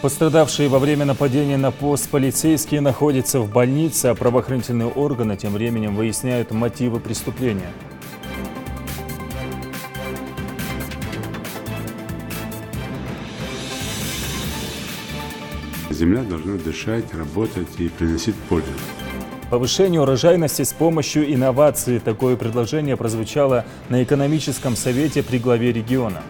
Пострадавшие во время нападения на пост полицейские находятся в больнице, а правоохранительные органы тем временем выясняют мотивы преступления. Земля должна дышать, работать и приносить пользу. Повышение урожайности с помощью инноваций. Такое предложение прозвучало на экономическом совете при главе региона.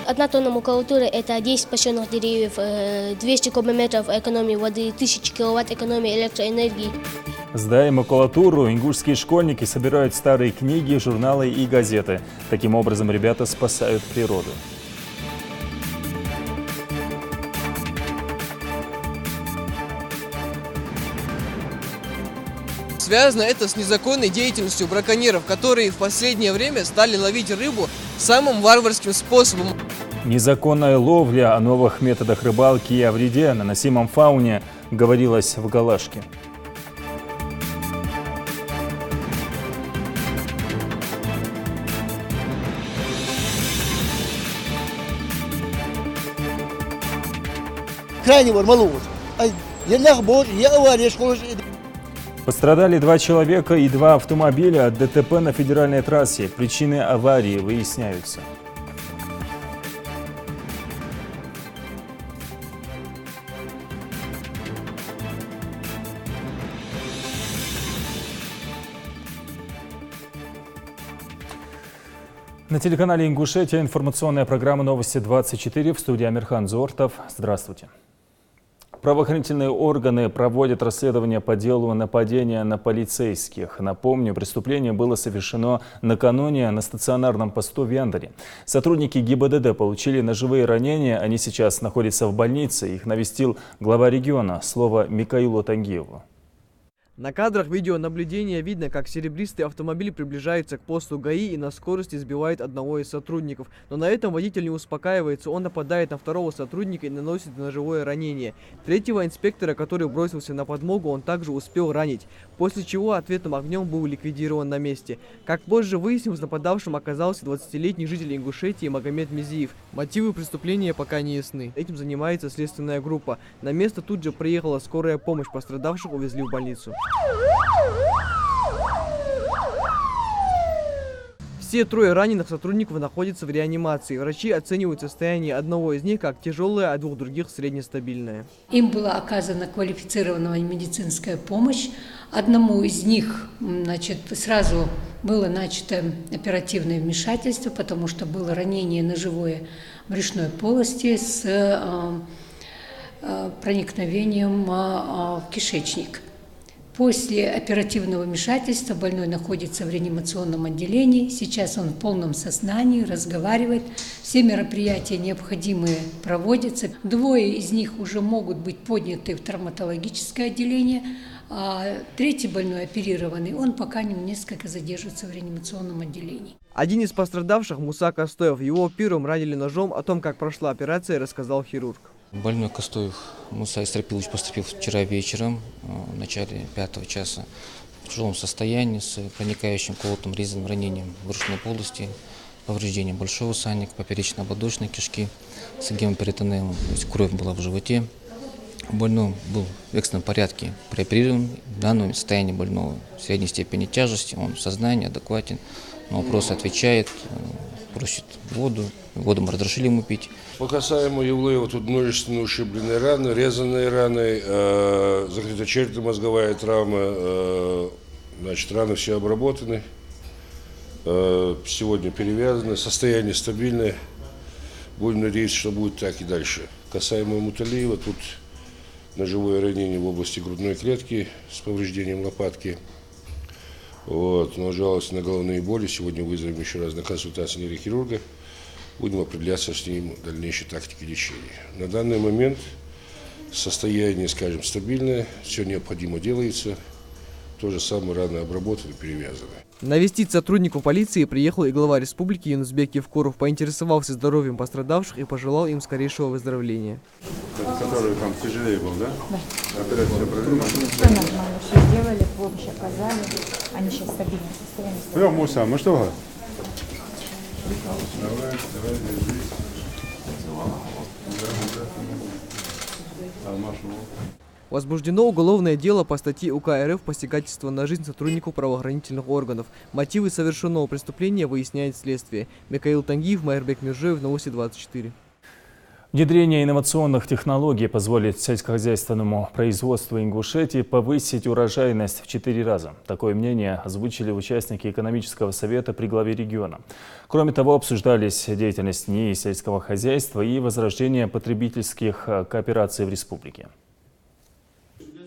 Одна тонна макулатуры – это 10 посеянных деревьев, 200 кубометров экономии воды, 1000 киловатт экономии электроэнергии. Сдая макулатуру, ингушские школьники собирают старые книги, журналы и газеты. Таким образом, ребята спасают природу. Связано это с незаконной деятельностью браконьеров, которые в последнее время стали ловить рыбу самым варварским способом. Незаконная ловля, о новых методах рыбалки и о вреде, наносимом фауне, говорилось в Галашке. Крайне вормалут. Пострадали 2 человека и 2 автомобиля от ДТП на федеральной трассе. Причины аварии выясняются. На телеканале «Ингушетия» информационная программа «Новости-24», в студии Амирхан Зортов. Здравствуйте. Правоохранительные органы проводят расследование по делу нападения на полицейских. Напомню, преступление было совершено накануне на стационарном посту в Яндаре. Сотрудники ГИБДД получили ножевые ранения. Они сейчас находятся в больнице. Их навестил глава региона. Слово Микаилу Тангиеву. На кадрах видеонаблюдения видно, как серебристый автомобиль приближается к посту ГАИ и на скорости сбивает одного из сотрудников. Но на этом водитель не успокаивается, он нападает на второго сотрудника и наносит ножевое ранение. Третьего инспектора, который бросился на подмогу, он также успел ранить, после чего ответным огнем был ликвидирован на месте. Как позже выяснилось, нападавшим оказался 20-летний житель Ингушетии Магомед Мизиев. Мотивы преступления пока не ясны. Этим занимается следственная группа. На место тут же приехала скорая помощь, пострадавших увезли в больницу. Все 3 раненых сотрудников находятся в реанимации. Врачи оценивают состояние одного из них как тяжелое, а 2 других среднестабильное. Им была оказана квалифицированная медицинская помощь. Одному из них сразу было начато оперативное вмешательство, потому что было ранение ножевое в брюшной полости с проникновением в кишечник. После оперативного вмешательства больной находится в реанимационном отделении. Сейчас он в полном сознании, разговаривает. Все мероприятия необходимые проводятся. 2 из них уже могут быть подняты в травматологическое отделение, а 3-й больной, оперированный, он пока несколько задерживается в реанимационном отделении. Один из пострадавших, Муса Костоев, его первым ранили ножом. О том, как прошла операция, рассказал хирург. Больной Костоев Муса Истрапилович поступил вчера вечером, в начале 5 часа, в тяжелом состоянии, с проникающим колотым резаным ранением брюшной полости, повреждением большого сальника, поперечно-ободочной кишки, с гемоперитонеумом, то есть кровь была в животе. Больной был в экстренном порядке прооперирован. В данном состоянии больного средней степени тяжести, он в сознании, адекватен, на вопросы отвечает, просит воду мы разрешили ему пить. По касаемо Евлеева тут множественные ушибленные раны, резанные раны, закрыточерепно-мозговая травма, раны все обработаны, сегодня перевязаны, состояние стабильное, будем надеяться, что будет так и дальше. Касаемо Муталиева, тут ножевое ранение в области грудной клетки с повреждением лопатки. Но жаловался на головные боли. Сегодня вызовем еще раз на консультацию нейрохирурга. Будем определяться с ним дальнейшей тактикой лечения. На данный момент состояние, стабильное, все необходимо делается. то же самое раны обработаны, перевязаны. Навестить сотрудников полиции приехал и глава республики Юнусбек Евкуров, поинтересовался здоровьем пострадавших и пожелал им скорейшего выздоровления. Который там тяжелее был, да? Да. Операция провели? Все нормально, все сделали, помощь оказали. Они сейчас в стабильном состоянии. Муса, мы что? Возбуждено уголовное дело по статье УК РФ «Посягательство на жизнь сотрудников правоохранительных органов». Мотивы совершенного преступления выясняет следствие. Микаил Тангиев, Майербек Миржоев, Новости 24. Внедрение инновационных технологий позволит сельскохозяйственному производству Ингушетии повысить урожайность в 4 раза. Такое мнение озвучили участники экономического совета при главе региона. Кроме того, обсуждались деятельность НИИ сельского хозяйства и возрождение потребительских коопераций в республике.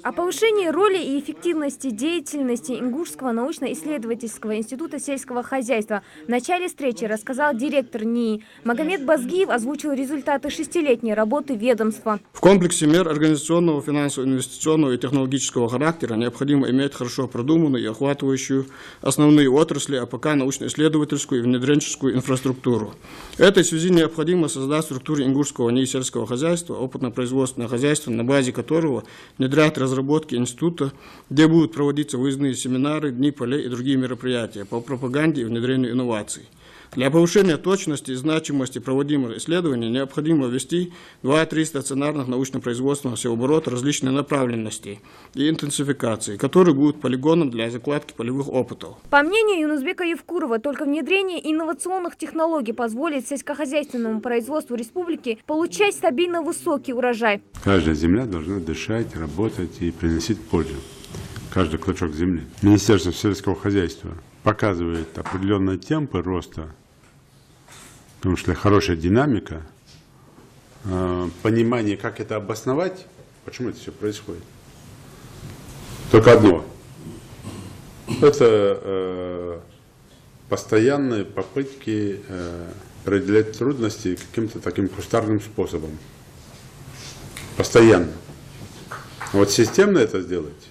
О повышении роли и эффективности деятельности Ингушского научно-исследовательского института сельского хозяйства в начале встречи рассказал директор НИИ. Магомед Базгиев озвучил результаты 6-летней работы ведомства. В комплексе мер организационного, финансового, инвестиционного и технологического характера необходимо иметь хорошо продуманную и охватывающую основные отрасли АПК научно-исследовательскую и внедренческую инфраструктуру. В этой связи необходимо создать в структуре Ингушского НИИ сельского хозяйства опытно-производственное хозяйство, на базе которого внедрять разработки института, где будут проводиться выездные семинары, дни полей и другие мероприятия по пропаганде и внедрению инноваций. Для повышения точности и значимости проводимых исследований необходимо ввести 2-3 стационарных научно-производственных всеоборота различной направленности и интенсификации, которые будут полигоном для закладки полевых опытов. По мнению Юнусбека Евкурова, только внедрение инновационных технологий позволит сельскохозяйственному производству республики получать стабильно высокий урожай. Каждая земля должна дышать, работать и приносить пользу. Каждый клочок земли. Министерство сельского хозяйства показывает определенные темпы роста, потому что хорошая динамика, понимание, как это обосновать, почему это все происходит. Только одно. Это постоянные попытки преодолеть трудности каким-то таким кустарным способом. Постоянно. Вот системно это сделать,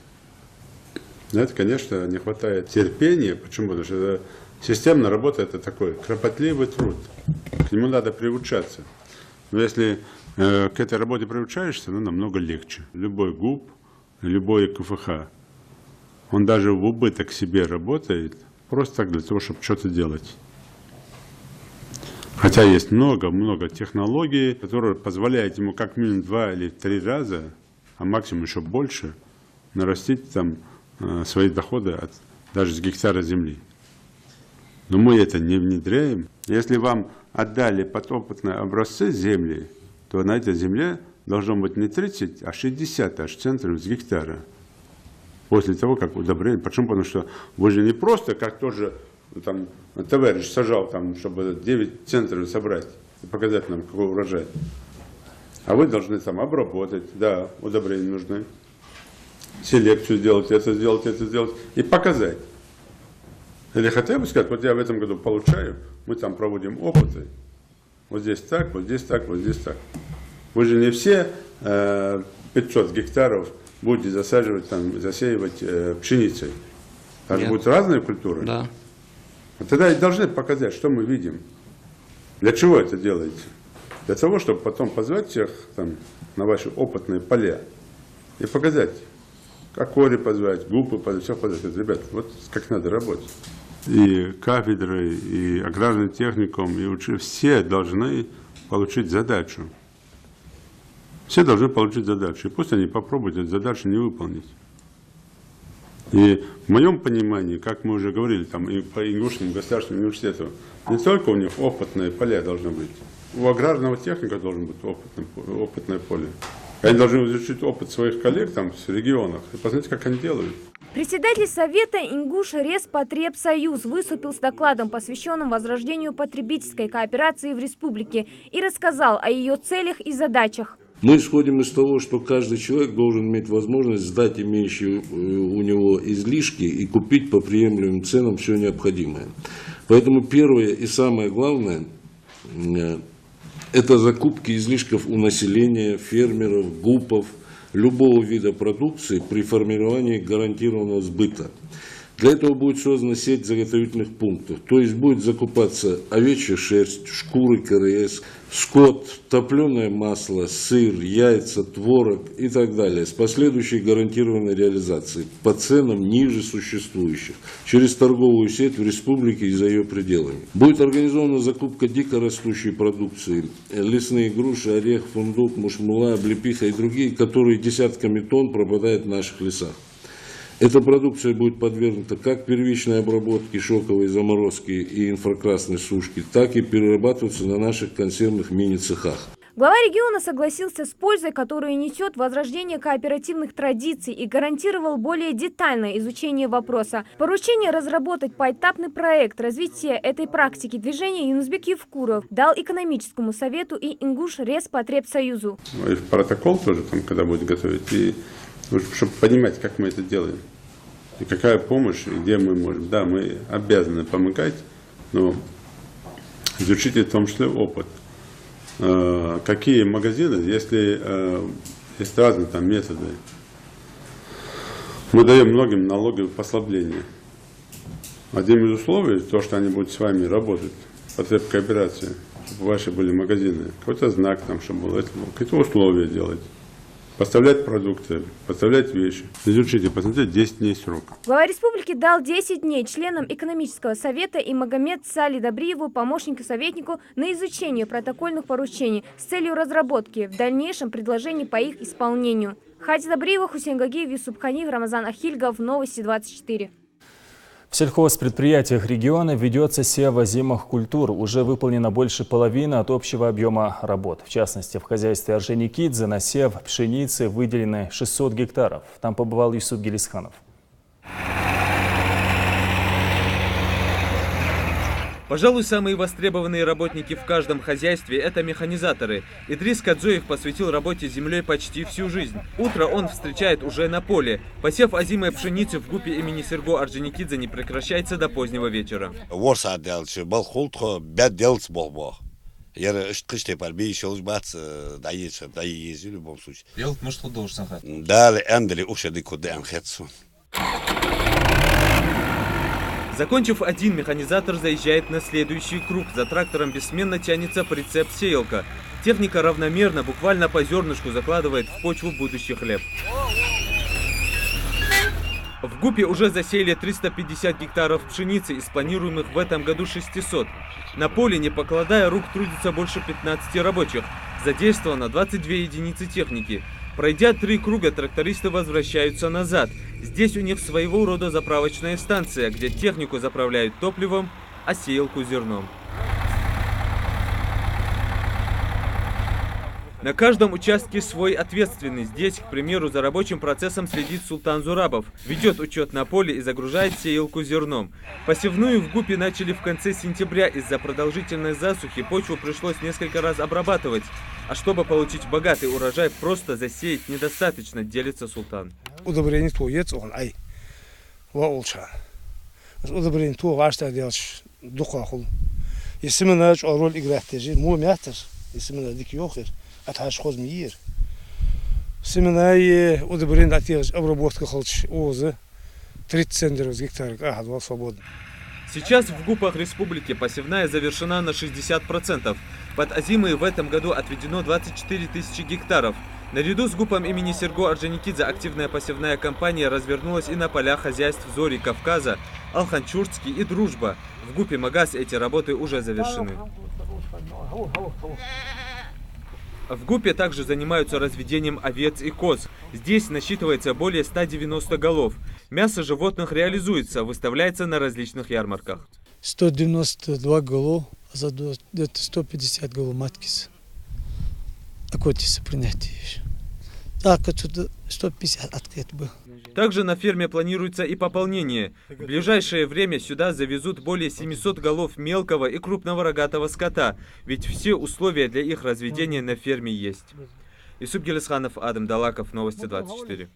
это, конечно, не хватает терпения. Почему? Потому что системная работа – это такой кропотливый труд. К нему надо приучаться. Но если к этой работе приучаешься, намного легче. Любой ГУП, любой КФХ, он даже в убыток себе работает, просто так для того, чтобы что-то делать. Хотя есть много технологий, которые позволяют ему как минимум 2 или 3 раза, а максимум еще больше, нарастить там свои доходы даже с гектара земли. Но мы это не внедряем. Если вам отдали подопытные образцы земли, то на этой земле должно быть не 30, а 60 аж центнеров с гектара. После того, как удобрение. Почему? Потому что вы же не просто, как тоже там, товарищ сажал, там, чтобы 9 центнеров собрать и показать нам, какой урожай. А вы должны там обработать, да, удобрения нужны. Селекцию сделать, это сделать и показать. Или хотя бы сказать, вот я в этом году получаю, мы там проводим опыты. Вот здесь так, вот здесь так, вот здесь так. Вы же не все 500 гектаров будете засаживать, там, засеивать пшеницей. Там же будут разные культуры. Да. Вот тогда и должны показать, что мы видим. Для чего это делаете? Для того, чтобы потом позвать всех там, на ваши опытные поля и показать. Акори позвать, ГУПы позвать, все позвать. Ребят, вот как надо работать. И кафедры, и аграрный техникум, и учителя, все должны получить задачу. Все должны получить задачу. И пусть они попробуют эту задачу не выполнить. И в моем понимании, как мы уже говорили, там и по Ингушскому государственному университету, не только у них опытные поля должны быть. У аграрного техника должен быть опытное поле. Они должны изучить опыт своих коллег там в регионах и посмотреть, как они делают. Председатель Совета Ингуш Респотребсоюз выступил с докладом, посвященным возрождению потребительской кооперации в республике, и рассказал о ее целях и задачах. Мы исходим из того, что каждый человек должен иметь возможность сдать имеющие у него излишки и купить по приемлемым ценам все необходимое. Поэтому первое и самое главное – это закупки излишков у населения, фермеров, ГУПов, любого вида продукции при формировании гарантированного сбыта. Для этого будет создана сеть заготовительных пунктов, то есть будет закупаться овечья шерсть, шкуры КРС, скот, топленое масло, сыр, яйца, творог и так далее с последующей гарантированной реализацией по ценам ниже существующих через торговую сеть в республике и за ее пределами. Будет организована закупка дикорастущей продукции, лесные груши, орех, фундук, мушмула, облепиха и другие, которые десятками тонн пропадают в наших лесах. Эта продукция будет подвергнута как первичной обработке, шоковой заморозки и инфракрасной сушки, так и перерабатываться на наших консервных мини-цехах. Глава региона согласился с пользой, которую несет возрождение кооперативных традиций, и гарантировал более детальное изучение вопроса. Поручение разработать поэтапный проект развития этой практики движения Юнусбек Евкуров дал экономическому совету и Ингуш-Респотребсоюзу. Протокол тоже, когда будет готовить, и чтобы понимать, как мы это делаем, и какая помощь, и где мы можем. Да, мы обязаны помогать, но изучите в том числе опыт. Какие магазины, если есть разные там методы. Мы даем многим налоговые послабления. Одним из условий, то, что они будут с вами работать, потребкооперация, чтобы ваши были магазины, какой-то знак там, чтобы было, какие-то условия делать. Поставлять продукты, поставлять вещи. Изучите, посмотрите, 10 дней срок. Глава республики дал 10 дней членам экономического совета и Магомед Сали Добриеву, помощнику-советнику, на изучение протокольных поручений с целью разработки в дальнейшем предложений по их исполнению. Хади Добриева, Хусейн Гагиев, Юсуп Ханиф, Рамазан Ахильгов, Новости 24. В сельхозпредприятиях региона ведется сев озимых культур. Уже выполнено больше половины от общего объема работ. В частности, в хозяйстве Орджоникидзе на сев пшеницы выделены 600 гектаров. Там побывал Юсуп Гелисханов. Пожалуй, самые востребованные работники в каждом хозяйстве – это механизаторы. Идрис Кадзоев посвятил работе землей почти всю жизнь. Утро он встречает уже на поле. Посев озимой пшеницы в ГУПе имени Серго Орджоникидзе не прекращается до позднего вечера. Делать может что должен. Закончив один, механизатор заезжает на следующий круг. За трактором бессменно тянется прицеп-сеялка. Техника равномерно, буквально по зернышку закладывает в почву будущий хлеб. В ГУПе уже засеяли 350 гектаров пшеницы, из планируемых в этом году 600. На поле, не покладая рук, трудится больше 15 рабочих. Задействовано 22 единицы техники. Пройдя 3 круга, трактористы возвращаются назад. Здесь у них своего рода заправочная станция, где технику заправляют топливом, а сеялку зерном. На каждом участке свой ответственный. Здесь, к примеру, за рабочим процессом следит Султан Зурабов. Ведет учет на поле и загружает сеялку зерном. Посевную в ГУПе начали в конце сентября. Из-за продолжительной засухи почву пришлось несколько раз обрабатывать. А чтобы получить богатый урожай, просто засеять недостаточно, делится Султан. Удобрение туец он ай. Ваулша. Удобрение ту важно делать духахул. Если мы начнем роль играть, же мой метр. Если мы дик йохер, отхаш хозмир. Семена удобрение отделать обработка холч озы 30 центнеров гектар, а 2 свободно. Сейчас в ГУПах республики посевная завершена на 60%. Под озимые в этом году отведено 24 тысячи гектаров. Наряду с ГУПом имени Серго Орджоникидзе активная посевная кампания развернулась и на полях хозяйств Зори Кавказа, Алханчурский и Дружба. В ГУПе Магаз эти работы уже завершены. В ГУПе также занимаются разведением овец и коз. Здесь насчитывается более 190 голов. Мясо животных реализуется, выставляется на различных ярмарках. 192 голов, за 150 голов матки. Акотиса принятие. Так, 150 открыт был. Также на ферме планируется и пополнение. В ближайшее время сюда завезут более 700 голов мелкого и крупного рогатого скота, ведь все условия для их разведения на ферме есть. Юсуп Гелисханов, Адам Далаков, Новости 24.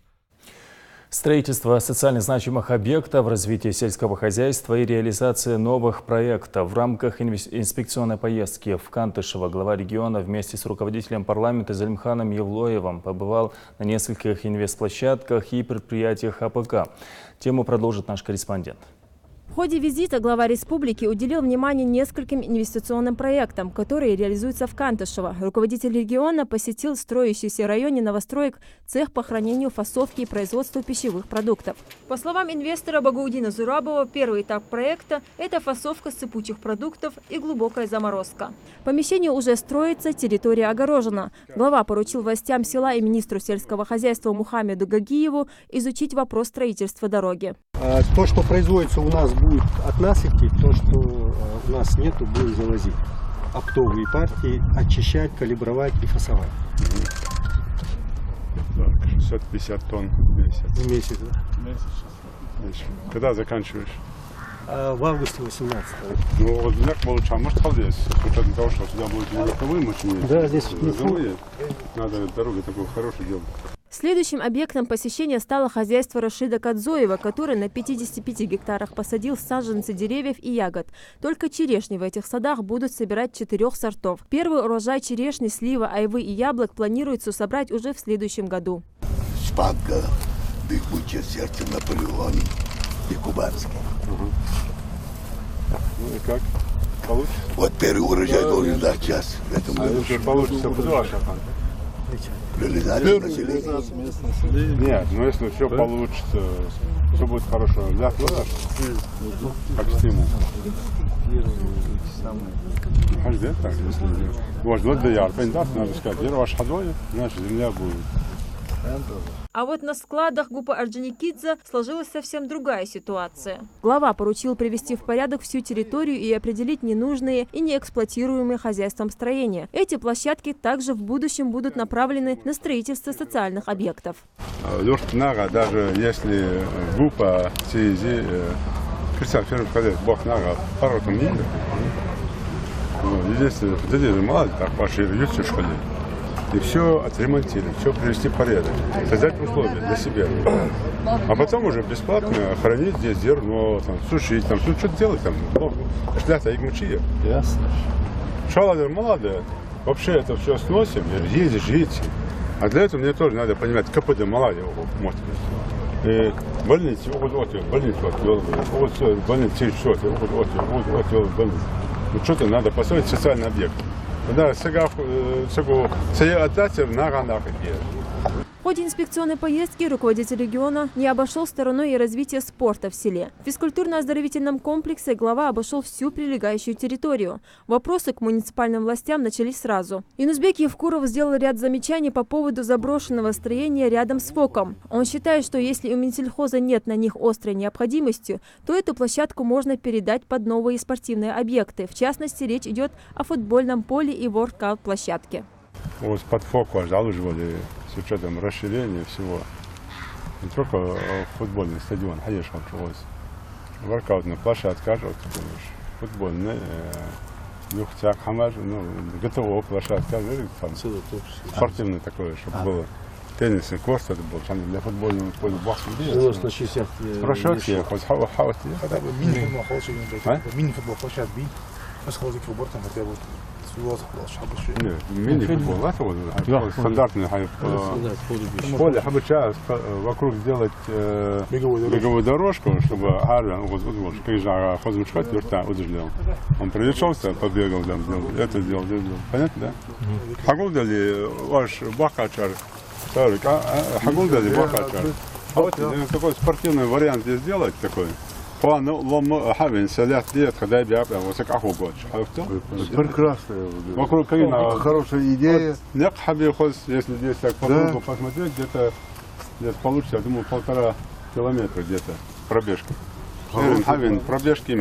Строительство социально значимых объектов, развитие сельского хозяйства и реализация новых проектов. В рамках инспекционной поездки в Кантышево глава региона вместе с руководителем парламента Залимханом Евлоевым побывал на нескольких инвестплощадках и предприятиях АПК. Тему продолжит наш корреспондент. В ходе визита глава республики уделил внимание нескольким инвестиционным проектам, которые реализуются в Кантышево. Руководитель региона посетил строящийся в районе новостроек цех по хранению, фасовке и производству пищевых продуктов. По словам инвестора Багаудина Зурабова, первый этап проекта – это фасовка сыпучих продуктов и глубокая заморозка. Помещение уже строится, территория огорожена. Глава поручил властям села и министру сельского хозяйства Мухаммеду Гагиеву изучить вопрос строительства дороги. То, что производится у нас, будет от насыпки, то, что у нас нету, будем завозить. Оптовые партии очищать, калибровать и фасовать. Так, 650 тонн в месяц. В месяц, да. Месяц. Когда заканчиваешь? В августе 18-го. Ну, вот как получал, может, полез, с учетом того, что сюда будет немножко вымоченнее. Да, здесь надо дорогу такую хорошую делать. Следующим объектом посещения стало хозяйство Рашида Кадзоева, который на 55 гектарах посадил саженцы деревьев и ягод. Только черешни в этих садах будут собирать 4 сортов. Первый урожай черешни, слива, айвы и яблок планируется собрать уже в следующем году. Спадка, дыхучее сердце Наполеон и кубанский. Ну и как? Получится? Вот первый урожай должен дать сейчас. Если получится, нет, но если все получится, все будет хорошо. Да, как стимул. Надо сказать, ваш ходой, значит, земля будет. А вот на складах ГУПа Орджоникидзе сложилась совсем другая ситуация. Глава поручил привести в порядок всю территорию и определить ненужные и неэксплуатируемые хозяйством строения. Эти площадки также в будущем будут направлены на строительство социальных объектов. Даже если ГУПа здесь мало, так пошли в школе. И все отремонтировать, все привести в порядок, создать условия для себя. А потом уже бесплатно хранить здесь зерно, там, сушить, там, что-то делать там. Шлята и гмучия. Ясно. Шалада молодая, вообще это все сносим, ездить, жить. А для этого мне тоже надо понимать, КПД молодая, может быть. И больницы, больницу отвел, больницы, больницу. Ну что-то надо построить социальный объект. В ходе инспекционной поездки руководитель региона не обошел стороной и развитие спорта в селе. В физкультурно-оздоровительном комплексе глава обошел всю прилегающую территорию. Вопросы к муниципальным властям начались сразу. Юнусбек Евкуров сделал ряд замечаний по поводу заброшенного строения рядом с ФОКом. Он считает, что если у Минсельхоза нет на них острой необходимости, то эту площадку можно передать под новые спортивные объекты. В частности, речь идет о футбольном поле и воркаут-площадке. Вот под ФОКу залуживали с учетом расширения всего. Не только футбольный стадион, воркаутная площадка, футбольная, готовая площадка, спортивная такое, чтобы было. Теннисный корт это был, для футбольного поля бахсу. 90-60. Прошётки, хоть хавати. Мини-футбол площадка, футбол там хотя бы. Нет, мини-футбол, это вот стандартный поле, вокруг сделать беговую дорожку, чтобы он пришелся, побегал, это сделал. Понятно, да? Хагулдали ваш бахачар, хагулдали бахачар. А вот такой спортивный вариант здесь сделать такой. Прекрасно. Вокруг хорошая идея. Если здесь так по кругу посмотреть, где-то получится, я думаю, 1,5 километра где-то пробежка. Пробежки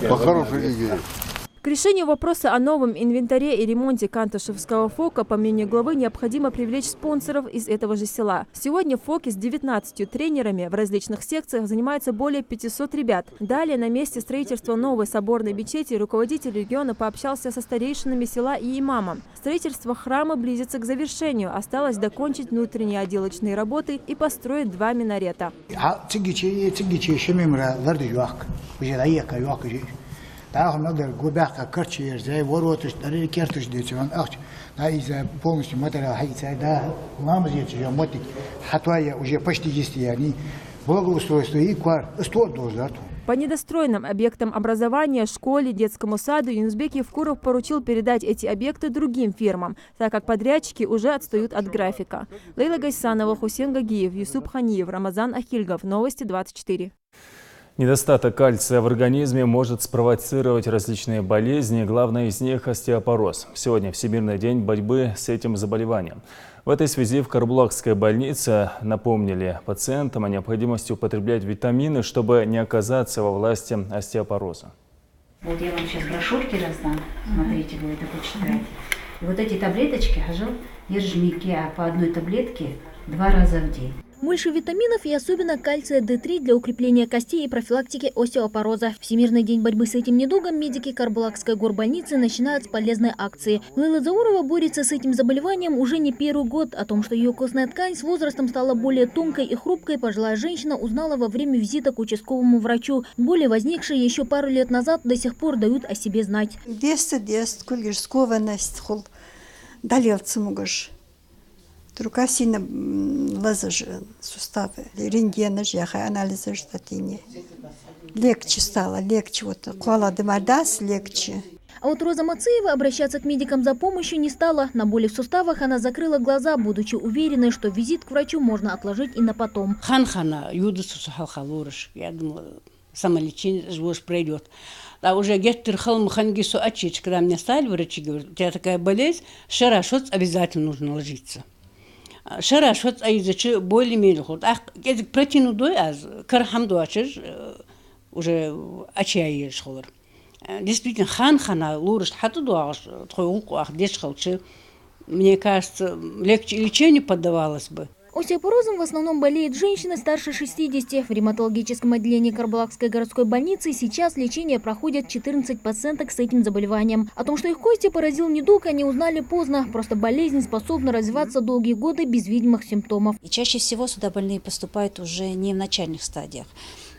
по хорошей идее. К решению вопроса о новом инвентаре и ремонте Канташевского ФОКа, по мнению главы, необходимо привлечь спонсоров из этого же села. Сегодня в ФОКе с 19 тренерами в различных секциях занимается более 500 ребят. Далее на месте строительства новой соборной мечети руководитель региона пообщался со старейшинами села и имамом. Строительство храма близится к завершению. Осталось докончить внутренние отделочные работы и построить 2 минарета. Да, надо губяка корчи, за воротыш, дарили кертыш дети, он ах, да из-за полностью материал хайца, да, нам здесь уже мотик, хатвая уже почти есть, они благоустройство и квар, 100 долларов. По недостроенным объектам образования, школе, детскому саду Юнусбек Евкуров поручил передать эти объекты другим фирмам, так как подрядчики уже отстают от графика. Лейла Гайсанова, Хусен Гагиев, Юсуп Ханиев, Рамазан Ахильгов. Новости 24. Недостаток кальция в организме может спровоцировать различные болезни, главная из них – остеопороз. Сегодня Всемирный день борьбы с этим заболеванием. В этой связи в Карбулакской больнице напомнили пациентам о необходимости употреблять витамины, чтобы не оказаться во власти остеопороза. Вот я вам сейчас брошюрки раздам, смотрите, вы это почитаете. И вот эти таблеточки, ежемики, по одной таблетке 2 раза в день. Больше витаминов и особенно кальция D3 для укрепления костей и профилактики остеопороза. Всемирный день борьбы с этим недугом медики Карбулакской горбольницы начинают с полезной акции. Лейла Заурова борется с этим заболеванием уже не первый год. О том, что ее костная ткань с возрастом стала более тонкой и хрупкой, пожилая женщина узнала во время визита к участковому врачу. Боли, возникшие еще пару лет назад, до сих пор дают о себе знать. Рука сильно лазаж суставы, рентгена, анализы штатине. Легче стало, легче. Вот клала дымардас, легче. А вот Роза Мацеева обращаться к медикам за помощью не стала. На боли в суставах она закрыла глаза, будучи уверенной, что визит к врачу можно отложить и на потом. Хан-хана, я думала, самолечение пройдет. А уже когда мне стали врачи, говорят, у тебя такая болезнь, шарашот обязательно нужно ложиться. Шарашот, а из-за более-менее ход. А я протяну дой, а кархамду уже очаешь холор. Действительно, хан-хана, лурыш, хату дуаш, тхойулку, ах, дешхалчи. Мне кажется, легче лечению поддавалось бы. Остеопорозом в основном болеют женщины старше 60. В ревматологическом отделении Карбулакской городской больницы сейчас лечение проходят 14 пациенток с этим заболеванием. О том, что их кости поразил недуг, они узнали поздно. Просто болезнь способна развиваться долгие годы без видимых симптомов. И чаще всего сюда больные поступают уже не в начальных стадиях.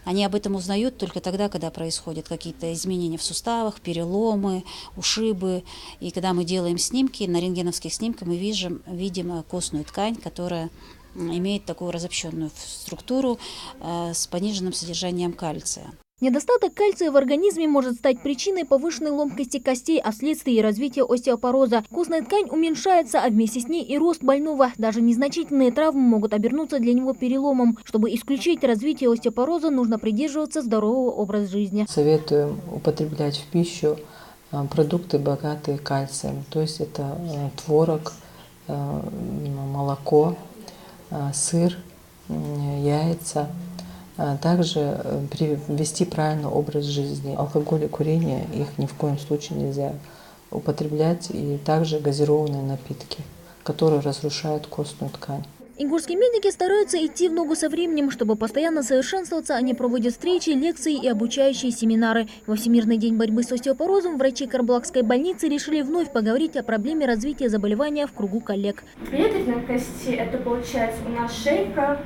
Они об этом узнают только тогда, когда происходят какие-то изменения в суставах, переломы, ушибы. И когда мы делаем снимки, на рентгеновских снимках мы видим костную ткань, которая имеет такую разобщенную структуру с пониженным содержанием кальция. Недостаток кальция в организме может стать причиной повышенной ломкости костей, а вследствие развития остеопороза. Костная ткань уменьшается, а вместе с ней и рост больного. Даже незначительные травмы могут обернуться для него переломом. Чтобы исключить развитие остеопороза, нужно придерживаться здорового образа жизни. Советуем употреблять в пищу продукты, богатые кальцием. То есть это творог, молоко, сыр, яйца. Также вести правильный образ жизни. Алкоголь и курение, их ни в коем случае нельзя употреблять. И также газированные напитки, которые разрушают костную ткань. Ингушские медики стараются идти в ногу со временем, чтобы постоянно совершенствоваться. Они проводят встречи, лекции и обучающие семинары. Во Всемирный день борьбы с остеопорозом врачи Карбулакской больницы решили вновь поговорить о проблеме развития заболевания в кругу коллег. Приятельные кости, это получается у нас шейка,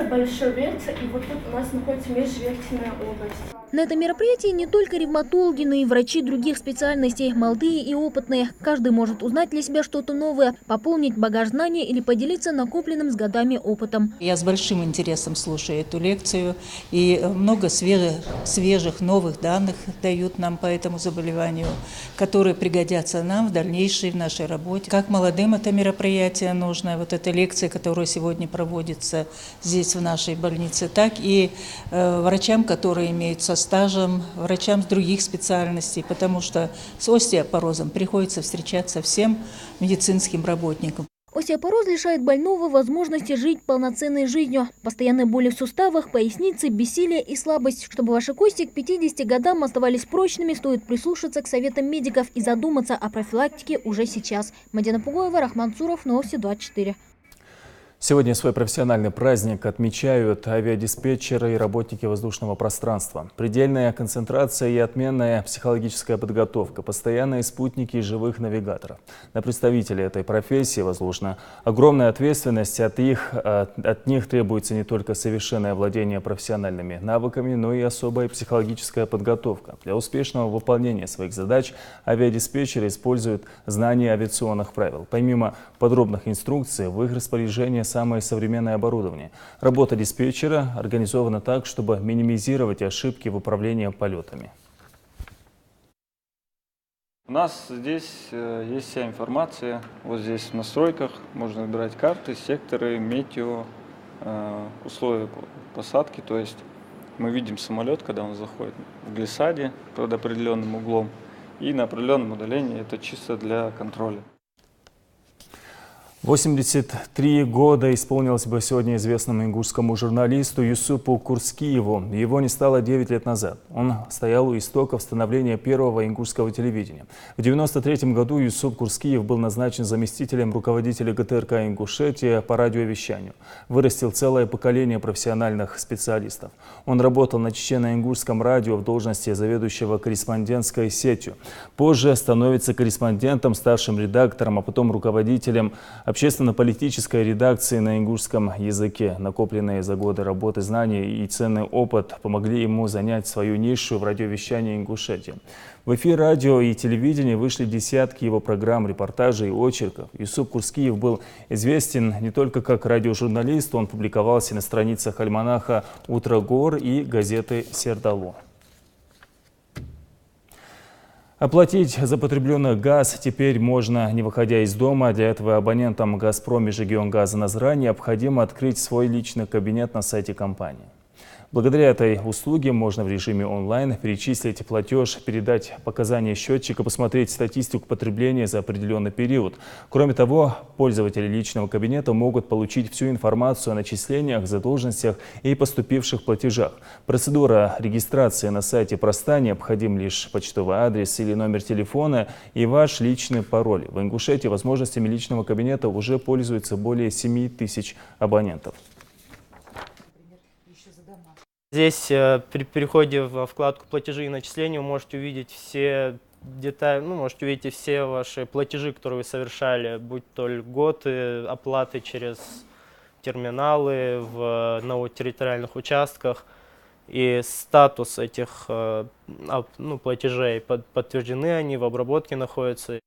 большой верхний, и вот тут у нас находится межверхняя область. На этом мероприятии не только ревматологи, но и врачи других специальностей, молодые и опытные. Каждый может узнать для себя что-то новое, пополнить багаж знаний или поделиться накопленным с годами опытом. Я с большим интересом слушаю эту лекцию, и много свежих новых данных дают нам по этому заболеванию, которые пригодятся нам в дальнейшей нашей работе. Как молодым это мероприятие нужно, вот эта лекция, которая сегодня проводится здесь в нашей больнице, так и врачам, которые имеют стажем, врачам с других специальностей, потому что с остеопорозом приходится встречаться всем медицинским работникам. Остеопороз лишает больного возможности жить полноценной жизнью. Постоянные боли в суставах, пояснице, бессилие и слабость. Чтобы ваши кости к 50 годам оставались прочными, стоит прислушаться к советам медиков и задуматься о профилактике уже сейчас. Мадина Пугоева, Рахман Цуров, Новости 24. Сегодня свой профессиональный праздник отмечают авиадиспетчеры и работники воздушного пространства. Предельная концентрация и отменная психологическая подготовка, постоянные спутники и живых навигаторов. На представителей этой профессии возложена огромная ответственность. От них требуется не только совершенное владение профессиональными навыками, но и особая психологическая подготовка. Для успешного выполнения своих задач авиадиспетчеры используют знания авиационных правил. Помимо подробных инструкций, в их распоряжении самое современное оборудование. Работа диспетчера организована так, чтобы минимизировать ошибки в управлении полетами. У нас здесь есть вся информация. Вот здесь в настройках можно выбирать карты, секторы, метео, условия посадки. То есть мы видим самолет, когда он заходит в глиссаде под определенным углом и на определенном удалении. Это чисто для контроля. 83 года исполнилось бы сегодня известному ингушскому журналисту Юсупу Курскиеву. Его не стало 9 лет назад. Он стоял у истоков становления первого ингушского телевидения. В 1993 году Юсуп Курскиев был назначен заместителем руководителя ГТРК Ингушетия по радиовещанию. Вырастил целое поколение профессиональных специалистов. Он работал на чечено-ингушском радио в должности заведующего корреспондентской сетью. Позже становится корреспондентом, старшим редактором, а потом руководителем общественно-политической редакции на ингушском языке. Накопленные за годы работы знания и ценный опыт помогли ему занять свою нишу в радиовещании Ингушетии. В эфир радио и телевидения вышли десятки его программ, репортажей и очерков. Юсуп Курскиев был известен не только как радиожурналист, он публиковался на страницах альманаха «Утро гор» и газеты «Сердало». Оплатить за потребленный газ теперь можно, не выходя из дома. Для этого абонентам «Газпром» и «Межрегионгаза» Назрань необходимо открыть свой личный кабинет на сайте компании. Благодаря этой услуге можно в режиме онлайн перечислить платеж, передать показания счетчика, посмотреть статистику потребления за определенный период. Кроме того, пользователи личного кабинета могут получить всю информацию о начислениях, задолженностях и поступивших платежах. Процедура регистрации на сайте проста, необходим лишь почтовый адрес или номер телефона и ваш личный пароль. В Ингушетии возможностями личного кабинета уже пользуются более 7 тысяч абонентов. Здесь при переходе в вкладку «Платежи и начисления» вы можете увидеть все детали, можете увидеть все ваши платежи, которые вы совершали, будь то льготы, оплаты через терминалы на территориальных участках. И статус этих платежей, подтверждены они, в обработке находятся.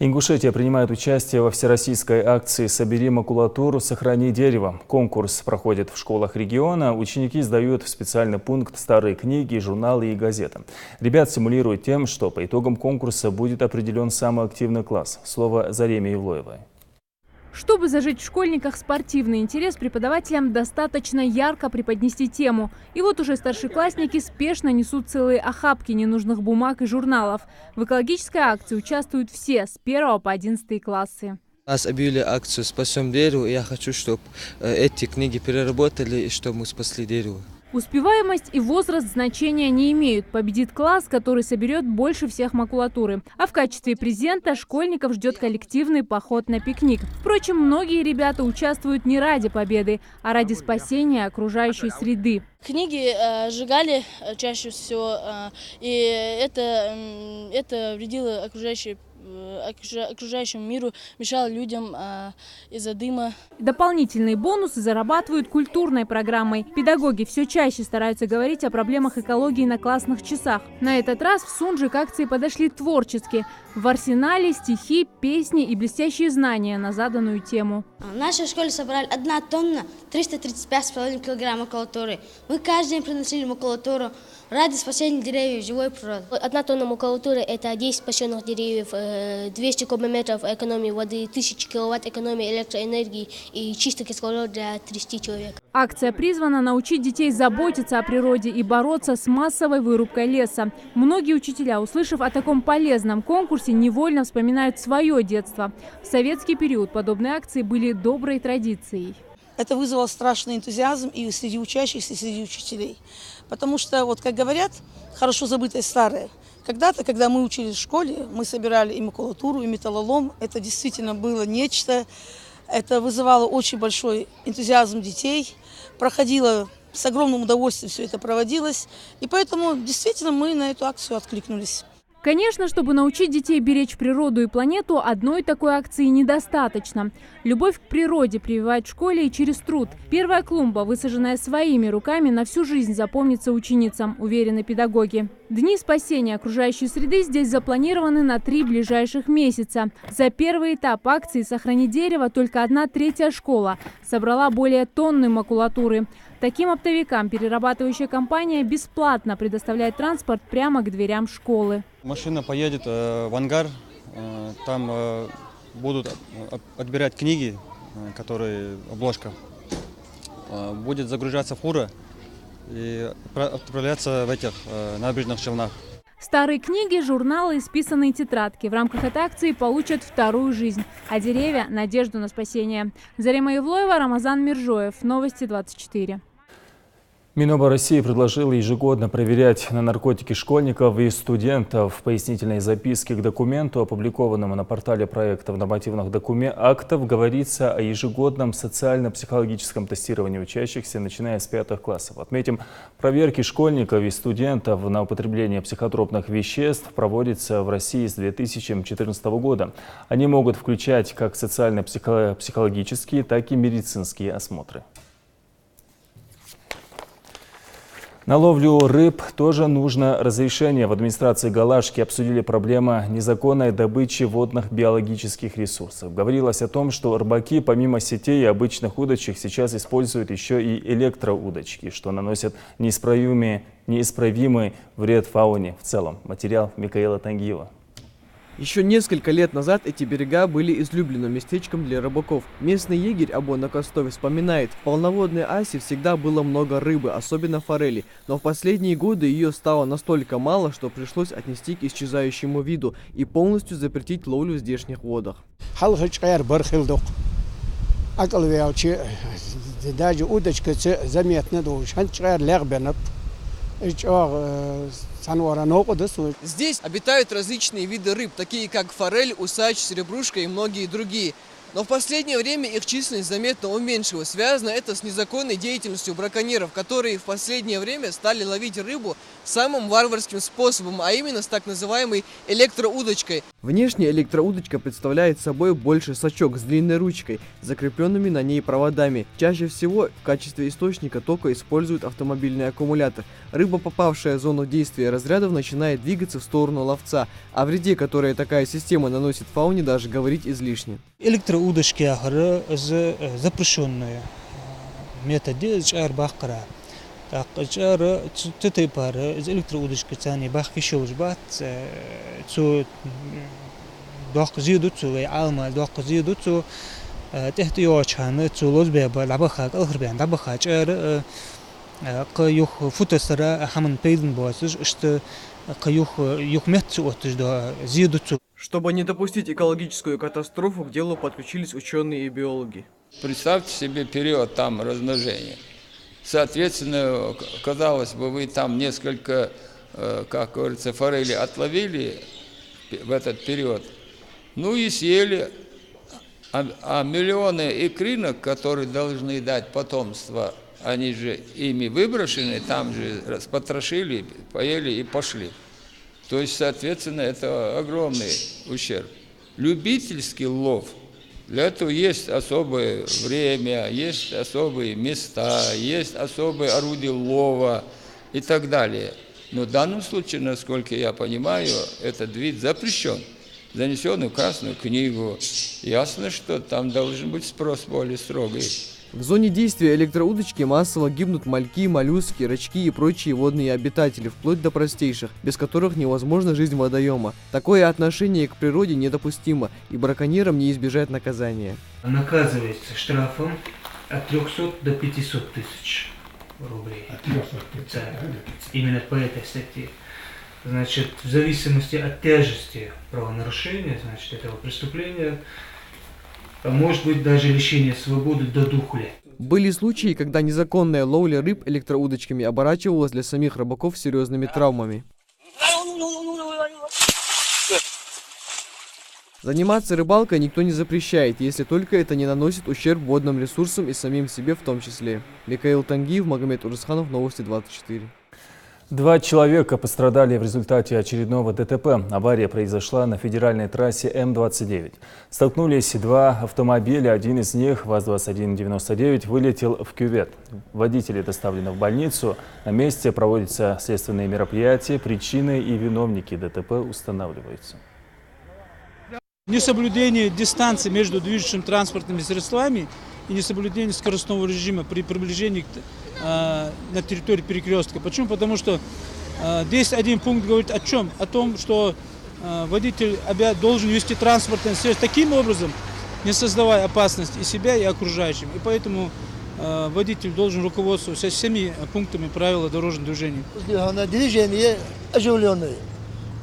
Ингушетия принимает участие во всероссийской акции «Собери макулатуру, сохрани дерево». Конкурс проходит в школах региона. Ученики сдают в специальный пункт старые книги, журналы и газеты. Ребят стимулируют тем, что по итогам конкурса будет определен самый активный класс. Слово Зареме Евлоевой. Чтобы зажечь в школьниках спортивный интерес, преподавателям достаточно ярко преподнести тему. И вот уже старшеклассники спешно несут целые охапки ненужных бумаг и журналов. В экологической акции участвуют все с 1 по 11 классы. У нас объявили акцию «Спасем дерево», и я хочу, чтобы эти книги переработали и чтобы мы спасли дерево. Успеваемость и возраст значения не имеют. Победит класс, который соберет больше всех макулатуры. А в качестве презента школьников ждет коллективный поход на пикник. Впрочем, многие ребята участвуют не ради победы, а ради спасения окружающей среды. Книги сжигали чаще всего, и это вредило окружающему миру, мешало людям из-за дыма. Дополнительные бонусы зарабатывают культурной программой. Педагоги все чаще стараются говорить о проблемах экологии на классных часах. На этот раз в Сунжи к акции подошли творчески. В арсенале стихи, песни и блестящие знания на заданную тему. В нашей школе собрали 1 тонна 335,5 килограмм макулатуры. Мы каждый день приносили макулатуру. Ради спасения деревьев, живой природы. 1 тонна макулатуры – это 10 спасенных деревьев, 200 кубометров экономии воды, 1000 киловатт экономии электроэнергии и чистый кислород для 30 человек. Акция призвана научить детей заботиться о природе и бороться с массовой вырубкой леса. Многие учителя, услышав о таком полезном конкурсе, невольно вспоминают свое детство. В советский период подобные акции были доброй традицией. Это вызвало страшный энтузиазм и среди учащихся, и среди учителей. Потому что, вот как говорят, хорошо забытое старое. Когда-то, когда мы учились в школе, мы собирали и макулатуру, и металлолом. Это действительно было нечто. Это вызывало очень большой энтузиазм детей. Проходило с огромным удовольствием, все это проводилось. И поэтому действительно мы на эту акцию откликнулись. Конечно, чтобы научить детей беречь природу и планету, одной такой акции недостаточно. Любовь к природе прививают в школе и через труд. Первая клумба, высаженная своими руками, на всю жизнь запомнится ученицам, уверены педагоги. Дни спасения окружающей среды здесь запланированы на 3 ближайших месяца. За первый этап акции «Сохрани дерево» только 1/3 школа собрала более тонны макулатуры. Таким оптовикам перерабатывающая компания бесплатно предоставляет транспорт прямо к дверям школы. Машина поедет в ангар, там будут отбирать книги, которые обложка. Будет загружаться фура и отправляться в этих набережных челнах. Старые книги, журналы и списанные тетрадки в рамках этой акции получат вторую жизнь, а деревья – надежду на спасение. Зарема Евлоева, Рамазан Миржоев. Новости 24. Миноба России предложила ежегодно проверять на наркотики школьников и студентов. В пояснительной записке к документу, опубликованному на портале проектов нормативных актов, говорится о ежегодном социально-психологическом тестировании учащихся, начиная с 5 классов. Отметим, проверки школьников и студентов на употребление психотропных веществ проводятся в России с 2014 года. Они могут включать как социально-психологические, так и медицинские осмотры. На ловлю рыб тоже нужно разрешение. В администрации Галашки обсудили проблему незаконной добычи водных биологических ресурсов. Говорилось о том, что рыбаки помимо сетей и обычных удочек сейчас используют еще и электроудочки, что наносят неисправимый вред фауне в целом. Материал Микаэла Тангиева. Еще несколько лет назад эти берега были излюбленным местечком для рыбаков. Местный егерь Абона Костов вспоминает, в полноводной Асе всегда было много рыбы, особенно форели. Но в последние годы ее стало настолько мало, что пришлось отнести к исчезающему виду и полностью запретить ловлю в здешних водах. Даже удочка заметна, Здесь обитают различные виды рыб, такие как форель, усач, серебрушка и многие другие. Но в последнее время их численность заметно уменьшилась. Связано это с незаконной деятельностью браконьеров, которые в последнее время стали ловить рыбу самым варварским способом, а именно с так называемой электроудочкой. Внешне электроудочка представляет собой больше сачок с длинной ручкой, закрепленными на ней проводами. Чаще всего в качестве источника тока используют автомобильный аккумулятор. Рыба, попавшая в зону действия разрядов, начинает двигаться в сторону ловца. О вреде, который такая система наносит фауне, даже говорить излишне. Электроудочки запрещенные методы бахкара. Так, ты пара из электроудочки цани бахкишо жбат, цу дохзиду цу алма дохзиду цу تحت يوچانه цулоз беба лабахак алхрбян лабахачар каюх футасара хаман пейден босыш что каюх юхмет отжда зиду цу. Чтобы не допустить экологическую катастрофу, к делу подключились ученые и биологи. Представьте себе период там размножения. Соответственно, казалось бы, вы там несколько, как говорится, форели отловили в этот период, ну и съели, а миллионы икринок, которые должны дать потомство, они же ими выброшены, там же распотрошили, поели и пошли. То есть, соответственно, это огромный ущерб. Любительский лов, для этого есть особое время, есть особые места, есть особые орудия лова и так далее. Но в данном случае, насколько я понимаю, этот вид запрещен, занесен в Красную книгу. Ясно, что там должен быть спрос более строгий. В зоне действия электроудочки массово гибнут мальки, моллюски, рачки и прочие водные обитатели, вплоть до простейших, без которых невозможна жизнь водоема. Такое отношение к природе недопустимо, и браконьерам не избежать наказания. Наказывается штрафом от 300 до 500 тысяч рублей. От 300 да, именно по этой статье. Значит, в зависимости от тяжести правонарушения, значит, этого преступления, может быть даже лишение свободы до 2 лет. Были случаи, когда незаконная ловля рыб электроудочками оборачивалась для самих рыбаков серьезными травмами. Заниматься рыбалкой никто не запрещает, если только это не наносит ущерб водным ресурсам и самим себе в том числе. Микаил Тангиев, Магомед Урусханов, Новости 24. 2 человека пострадали в результате очередного ДТП. Авария произошла на федеральной трассе М-29. Столкнулись 2 автомобиля, один из них, ВАЗ-2199, вылетел в кювет. Водители доставлены в больницу. На месте проводятся следственные мероприятия, причины и виновники ДТП устанавливаются. Несоблюдение дистанции между движущими транспортными средствами и несоблюдение скоростного режима при приближении на территории перекрестка. Почему? Потому что здесь один пункт говорит о чем? О том, что водитель должен вести транспортное средство таким образом, не создавая опасности и себя, и окружающим. И поэтому водитель должен руководствоваться всеми пунктами правил дорожного движения. Движение оживленное.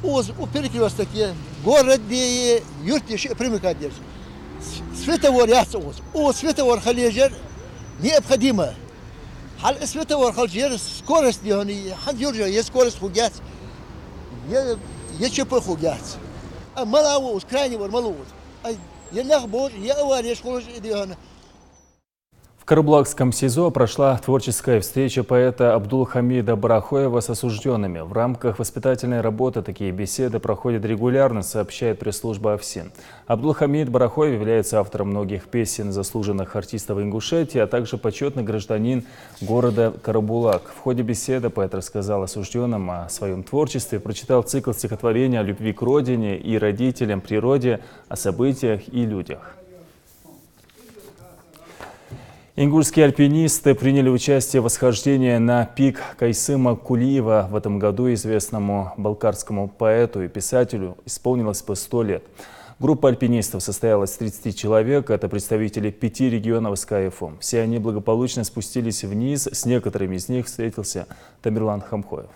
У перекрестке город, где юрт примыкать держит. Световой ряд у световой халежер необходимо. Хал световой халежер скорость диони, ханджуржа есть скорость хугят, есть ЧП хугят. А малаву крайне вор малаву. А я нахбор, я авария скорость диони. В Карабулакском СИЗО прошла творческая встреча поэта Абдулхамида Барахоева с осужденными. В рамках воспитательной работы такие беседы проходят регулярно, сообщает пресс-служба ОФСИН. Абдулхамид Барахоев является автором многих песен заслуженных артистов Ингушетии, а также почетный гражданин города Карабулак. В ходе беседы поэт рассказал осужденным о своем творчестве, прочитал цикл стихотворений о любви к родине и родителям, природе, о событиях и людях. Ингушские альпинисты приняли участие в восхождении на пик Кайсыма Кулиева. В этом году известному балкарскому поэту и писателю исполнилось по 100 лет. Группа альпинистов состояла из 30 человек. Это представители 5 регионов СКФО. Все они благополучно спустились вниз. С некоторыми из них встретился Тамерлан Хамхоев.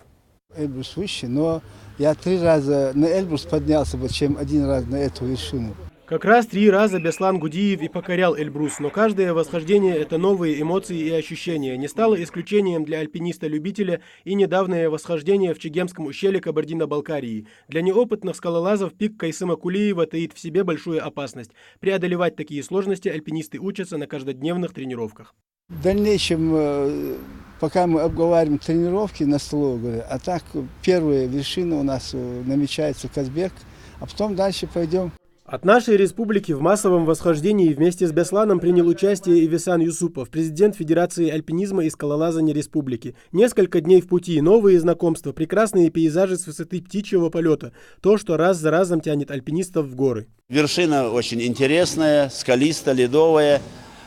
Эльбрус выше, но я 3 раза на Эльбрус поднялся, чем 1 раз на эту вершину. Как раз 3 раза Беслан Гудиев и покорял Эльбрус, но каждое восхождение – это новые эмоции и ощущения. Не стало исключением для альпиниста-любителя и недавнее восхождение в Чегемском ущелье Кабардино-Балкарии. Для неопытных скалолазов пик Кайсыма Кулиева таит в себе большую опасность. Преодолевать такие сложности альпинисты учатся на каждодневных тренировках. В дальнейшем, пока мы обговариваем тренировки на столовой, а так первая вершина у нас намечается Казбек, а потом дальше пойдем. От нашей республики в массовом восхождении вместе с Бесланом принял участие Ивисан Юсупов, президент Федерации альпинизма и скалолазания республики. Несколько дней в пути, новые знакомства, прекрасные пейзажи с высоты птичьего полета. То, что раз за разом тянет альпинистов в горы. Вершина очень интересная, скалистая, ледовая,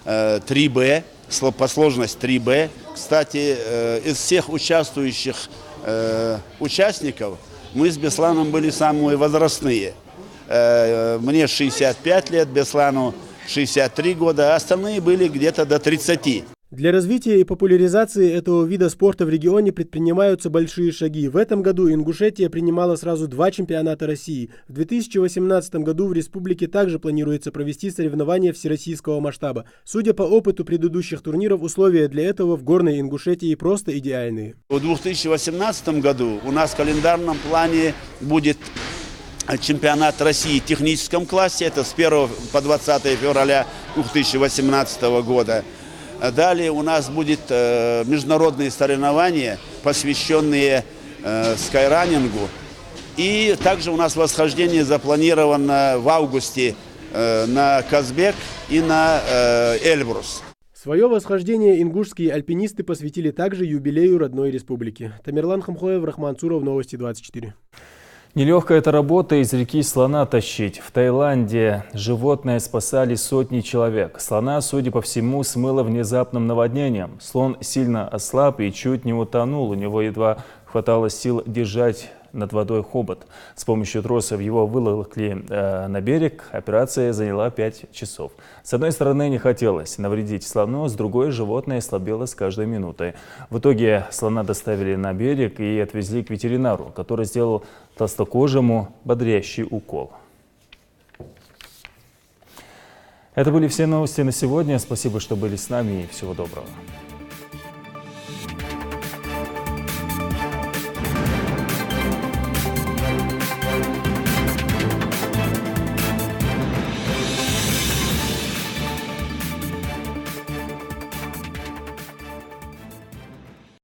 3Б, по сложности 3Б. Кстати, из всех участвующих участников мы с Бесланом были самые возрастные. Мне 65 лет, Беслану 63 года, а остальные были где-то до 30. Для развития и популяризации этого вида спорта в регионе предпринимаются большие шаги. В этом году Ингушетия принимала сразу 2 чемпионата России. В 2018 году в республике также планируется провести соревнования всероссийского масштаба. Судя по опыту предыдущих турниров, условия для этого в горной Ингушетии просто идеальные. В 2018 году у нас в календарном плане будет чемпионат России в техническом классе, это с 1 по 20 февраля 2018 года. Далее у нас будет международные соревнования, посвященные скайранингу. И также у нас восхождение запланировано в августе на Казбек и на Эльбрус. Свое восхождение ингушские альпинисты посвятили также юбилею родной республики. Тамерлан Хамхоев, Рахман Цуров, Новости 24. Нелегкая эта работа из реки слона тащить. В Таиланде животное спасали сотни человек. Слона, судя по всему, смыло внезапным наводнением. Слон сильно ослаб и чуть не утонул. У него едва хватало сил держать над водой хобот. С помощью тросов его выволокли на берег. Операция заняла 5 часов. С одной стороны, не хотелось навредить слону, с другой животное слабело с каждой минутой. В итоге слона доставили на берег и отвезли к ветеринару, который сделал толстокожему бодрящий укол. Это были все новости на сегодня. Спасибо, что были с нами, и всего доброго.